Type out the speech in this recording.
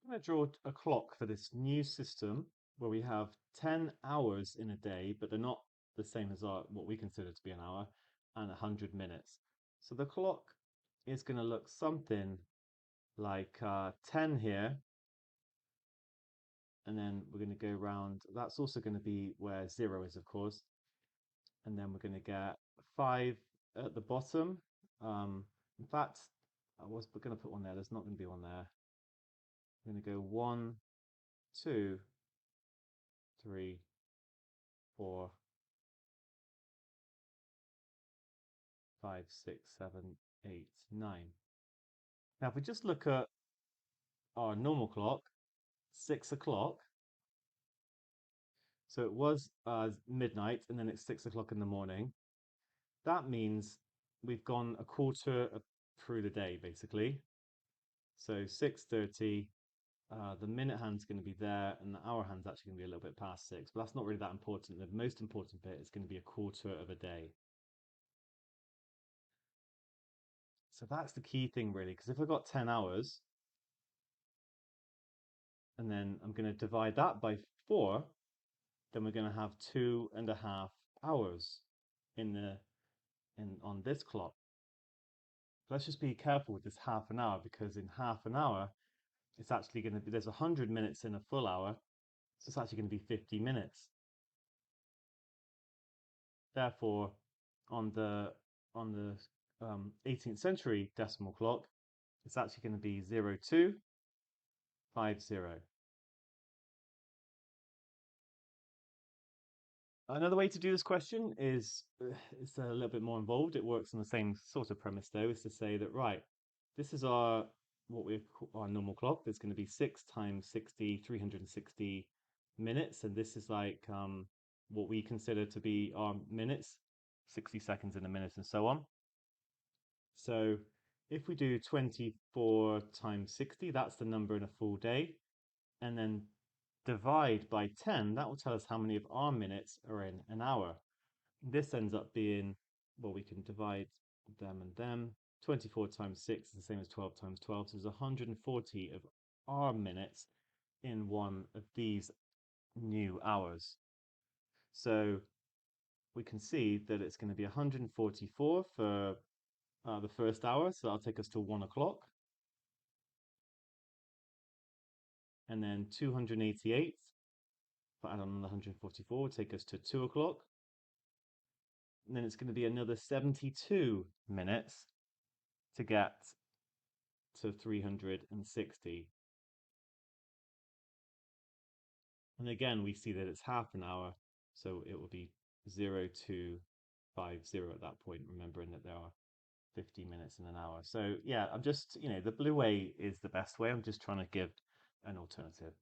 I'm going to draw a clock for this new system where we have 10 hours in a day, but they're not the same as what we consider to be an hour, and 100 minutes. So the clock is going to look something like 10 here, and then we're going to go around. That's also going to be where 0 is, of course. And then we're going to get 5 at the bottom. In fact, I was going to put one there. There's not going to be one there. I'm going to go 1, 2, 3, 4, 5, 6, 7, 8, 9. Now, if we just look at our normal clock, 6 o'clock. So it was midnight and then it's 6 o'clock in the morning. That means we've gone a quarter through the day, basically. So 6:30, the minute hand's going to be there and the hour hand's actually going to be a little bit past 6, but that's not really that important. The most important bit is going to be a quarter of a day. So that's the key thing, really, because if I've got 10 hours, and then I'm going to divide that by 4, then we're going to have 2.5 hours on this clock. Let's just be careful with this half an hour, because in half an hour it's actually going to be, there's 100 minutes in a full hour, so it's actually going to be 50 minutes. Therefore, on the 18th century decimal clock, it's actually going to be 0250. Another way to do this question is it's a little bit more involved. It works on the same sort of premise though, is to say that, right, this is our normal clock. There's going to be 6 times 60, 360 minutes, and this is like what we consider to be our minutes, 60 seconds in a minute and so on. So if we do 24 times 60, that's the number in a full day, and then divide by 10, that will tell us how many of our minutes are in an hour. This ends up being, well, we can divide them and them. 24 times 6 is the same as 12 times 12, so there's 140 of our minutes in one of these new hours. So we can see that it's going to be 144 for the first hour, so that'll take us to 1 o'clock. And then 288, if I add on the 144, will take us to 2 o'clock. And then it's going to be another 72 minutes to get to 360. And again, we see that it's half an hour, so it will be 0250 at that point, remembering that there are 50 minutes in an hour. So yeah, I'm just, the blue way is the best way. I'm just trying to give an alternative.